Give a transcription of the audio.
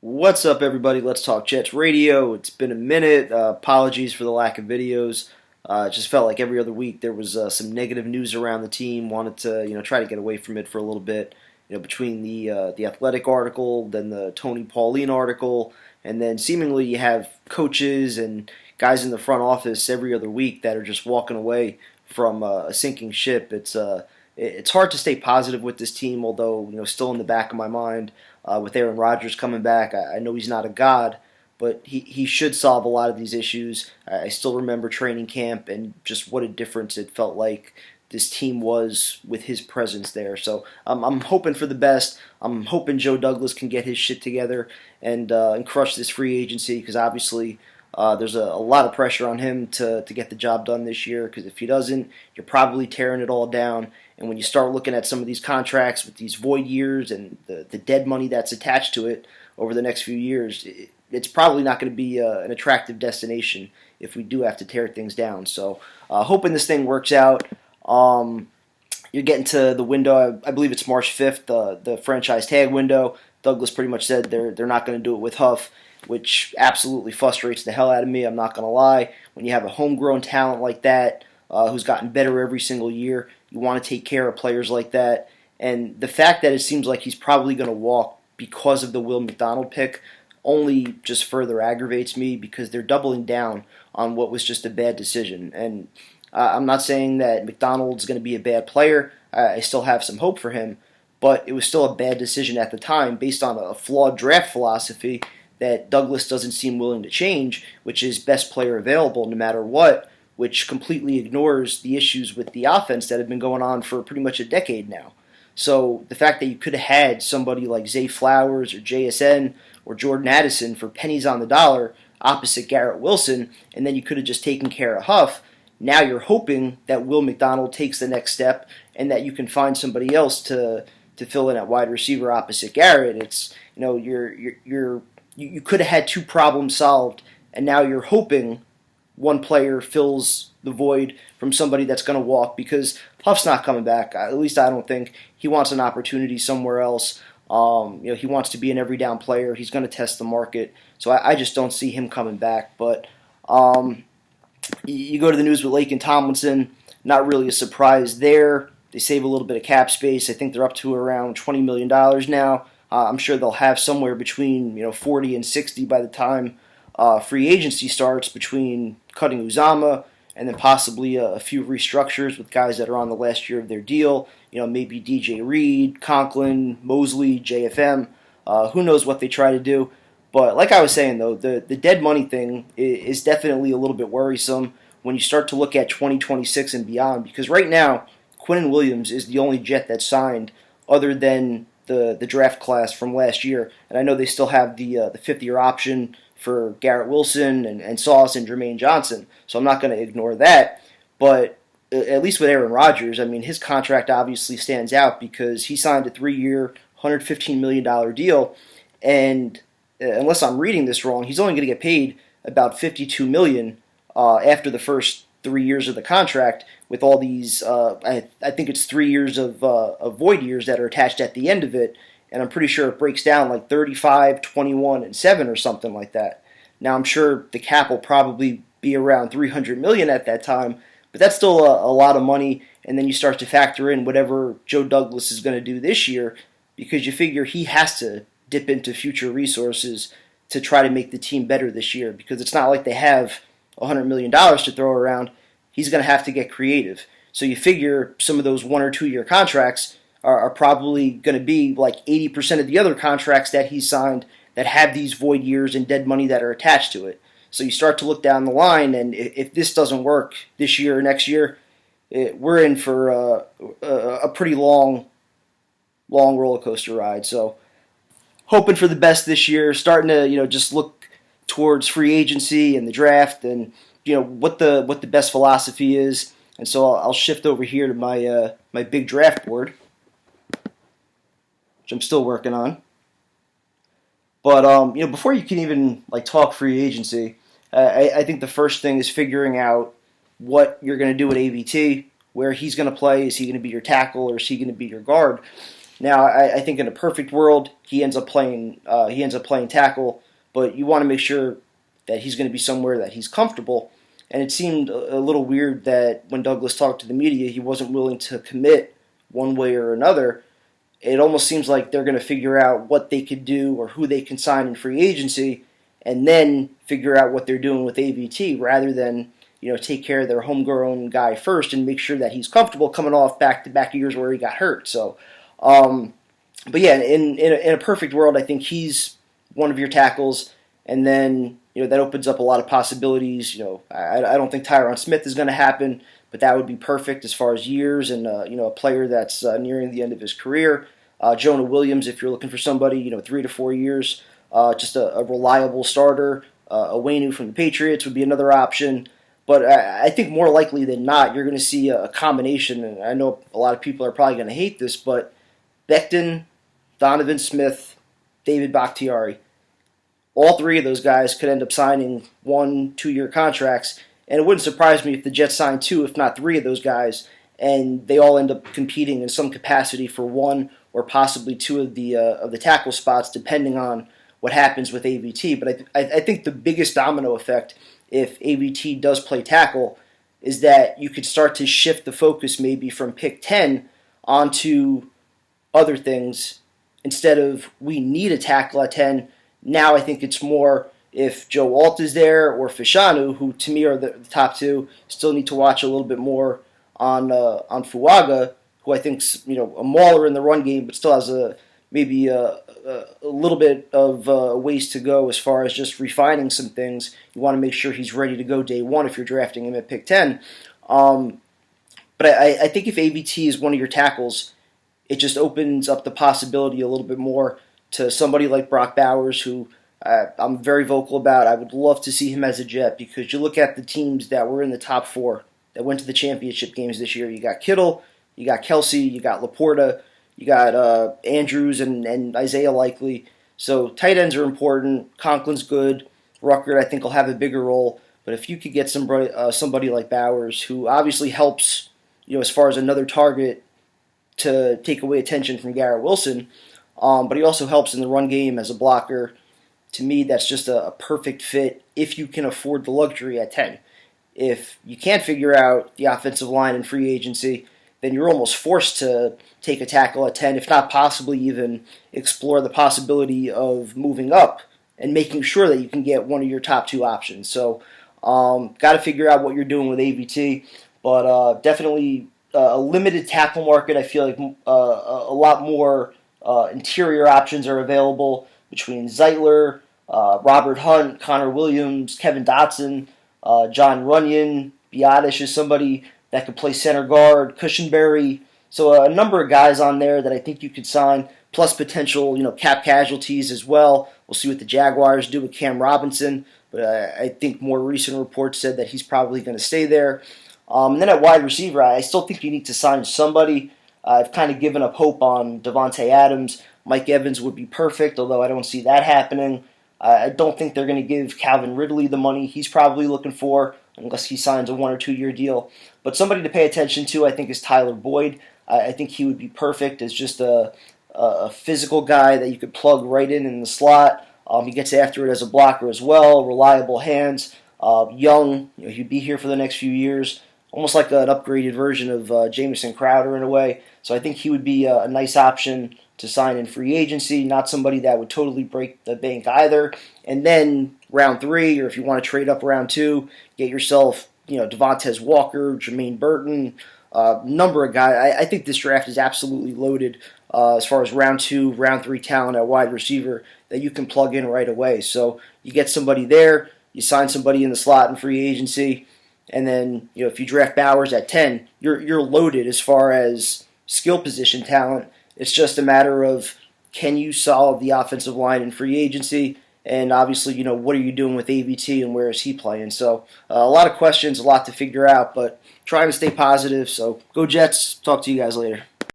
What's up, everybody? Let's Talk Jets Radio. It's been a minute. Apologies for the lack of videos. It just felt like every other week there was some negative news around the team. Wanted to, try to get away from it for a little bit. Between the Athletic article, then the Tony Pauline article, and then seemingly you have coaches and guys in the front office every other week that are just walking away from a sinking ship. It's hard to stay positive with this team, although still in the back of my mind. With Aaron Rodgers coming back, I know he's not a god, but he should solve a lot of these issues. I still remember training camp and just what a difference it felt like this team was with his presence there. So I'm hoping for the best. I'm hoping Joe Douglas can get his shit together and crush this free agency, because obviously there's a lot of pressure on him to get the job done this year, because if he doesn't, you're probably tearing it all down. And when you start looking at some of these contracts with these void years and the dead money that's attached to it over the next few years, it's probably not going to be an attractive destination if we do have to tear things down. So hoping this thing works out. You're getting to the window, I believe it's March 5th, the franchise tag window. Douglas pretty much said they're not going to do it with Huff, which absolutely frustrates the hell out of me. I'm not going to lie. When you have a homegrown talent like that, who's gotten better every single year, you want to take care of players like that. And the fact that it seems like he's probably going to walk because of the Will McDonald pick only just further aggravates me, because they're doubling down on what was just a bad decision. And I'm not saying that McDonald's going to be a bad player. I still have some hope for him, but it was still a bad decision at the time based on a flawed draft philosophy that Douglas doesn't seem willing to change, which is best player available no matter what, which completely ignores the issues with the offense that have been going on for pretty much a decade now. So the fact that you could have had somebody like Zay Flowers or JSN or Jordan Addison for pennies on the dollar opposite Garrett Wilson, and then you could have just taken care of Huff, now you're hoping that Will McDonald takes the next step and that you can find somebody else to fill in at wide receiver opposite Garrett. It's you could have had two problems solved, and now you're hoping one player fills the void from somebody that's going to walk, because Huff's not coming back. At least I don't think. He wants an opportunity somewhere else. He wants to be an every down player. He's going to test the market. So I just don't see him coming back. But you go to the news with Laken Tomlinson, not really a surprise there. They save a little bit of cap space. I think they're up to around $20 million now. I'm sure they'll have somewhere between 40 and 60 by the time free agency starts, between cutting Uzama and then possibly a few restructures with guys that are on the last year of their deal. Maybe DJ Reed, Conklin, Mosley, JFM. Who knows what they try to do. But like I was saying, though, the dead money thing is definitely a little bit worrisome when you start to look at 2026 and beyond. Because right now, Quinnen Williams is the only Jet that's signed other than the draft class from last year. And I know they still have the fifth-year option for Garrett Wilson and Sauce and Jermaine Johnson. So I'm not going to ignore that. But at least with Aaron Rodgers, I mean, his contract obviously stands out because he signed a 3-year, $115 million deal. And unless I'm reading this wrong, he's only going to get paid about $52 million after the first 3 years of the contract, with all these, I think it's 3 years of void years that are attached at the end of it, and I'm pretty sure it breaks down like 35, 21, and 7 or something like that. Now, I'm sure the cap will probably be around $300 million at that time, but that's still a lot of money, and then you start to factor in whatever Joe Douglas is going to do this year, because you figure he has to dip into future resources to try to make the team better this year, because it's not like they have $100 million to throw around. He's going to have to get creative. So you figure some of those 1 or 2 year contracts are probably going to be like 80% of the other contracts that he signed that have these void years and dead money that are attached to it. So you start to look down the line, and if this doesn't work this year or next year, we're in for a pretty long roller coaster ride. So hoping for the best this year, starting to just look towards free agency and the draft, and what the best philosophy is. And so I'll shift over here to my big draft board, which I'm still working on. But before you can even talk free agency, I think the first thing is figuring out what you're going to do at AVT, where he's going to play. Is he going to be your tackle, or is he going to be your guard? Now, I think in a perfect world, he ends up playing tackle, but you want to make sure that he's going to be somewhere that he's comfortable. And it seemed a little weird that when Douglas talked to the media, he wasn't willing to commit one way or another. It almost seems like they're going to figure out what they could do or who they can sign in free agency, and then figure out what they're doing with AVT, rather than take care of their homegrown guy first and make sure that he's comfortable coming off back-to-back years where he got hurt. So, but yeah, in a perfect world, I think he's one of your tackles, and then that opens up a lot of possibilities. I don't think Tyron Smith is going to happen, but that would be perfect as far as years and a player that's nearing the end of his career. Jonah Williams, if you're looking for somebody, 3 to 4 years, just a reliable starter. Owenu from the Patriots would be another option. But I think more likely than not, you're going to see a combination, and I know a lot of people are probably going to hate this, but Becton, Donovan Smith, David Bakhtiari, all three of those guys could end up signing 1-2 year contracts, and it wouldn't surprise me if the Jets signed 2, if not 3 of those guys, and they all end up competing in some capacity for 1 or possibly 2 of the tackle spots, depending on what happens with AVT. But I think the biggest domino effect, if AVT does play tackle, is that you could start to shift the focus maybe from pick 10 onto other things. Instead of we need a tackle at 10, now I think it's more if Joe Alt is there or Fashanu, who to me are the top 2. Still need to watch a little bit more on Fuaga, who I think's a mauler in the run game, but still has maybe a little bit of ways to go as far as just refining some things. You want to make sure he's ready to go day 1 if you're drafting him at pick 10. But I think if AVT is one of your tackles, it just opens up the possibility a little bit more to somebody like Brock Bowers, who I'm very vocal about. I would love to see him as a Jet, because you look at the teams that were in the top 4 that went to the championship games this year. You got Kittle, you got Kelsey, you got Laporta, you got Andrews and Isaiah Likely. So tight ends are important. Conklin's good. Ruckert, I think, will have a bigger role. But if you could get somebody like Bowers, who obviously helps, as far as another target to take away attention from Garrett Wilson, but he also helps in the run game as a blocker. To me, that's just a perfect fit if you can afford the luxury at 10. If you can't figure out the offensive line in free agency, then you're almost forced to take a tackle at 10, if not possibly even explore the possibility of moving up and making sure that you can get one of your top 2 options. So, got to figure out what you're doing with AVT, but definitely a limited tackle market. I feel like a lot more interior options are available between Zeitler, Robert Hunt, Connor Williams, Kevin Dotson, John Runyon. Biotish is somebody that could play center guard, Cushenberry. So a number of guys on there that I think you could sign, plus potential cap casualties as well. We'll see what the Jaguars do with Cam Robinson, but I think more recent reports said that he's probably going to stay there. And then at wide receiver, I still think you need to sign somebody. I've kind of given up hope on Devontae Adams. Mike Evans would be perfect, although I don't see that happening. I don't think they're going to give Calvin Ridley the money he's probably looking for, unless he signs a 1 or 2 year deal. But somebody to pay attention to, I think, is Tyler Boyd. I think he would be perfect as just a physical guy that you could plug right in the slot. He gets after it as a blocker as well, reliable hands, young. He'd be here for the next few years, almost like an upgraded version of Jamison Crowder in a way. So I think he would be a nice option to sign in free agency, not somebody that would totally break the bank either. And then round 3, or if you want to trade up round 2, get yourself Devontae Walker, Jermaine Burton, number of guys. I think this draft is absolutely loaded as far as round 2, round 3 talent at wide receiver that you can plug in right away. So you get somebody there, you sign somebody in the slot in free agency, and then if you draft Bowers at 10, you're loaded as far as skill position talent. It's just a matter of, can you solve the offensive line in free agency? And obviously, what are you doing with AVT and where is he playing? So a lot of questions, a lot to figure out, but trying to stay positive. So go Jets. Talk to you guys later.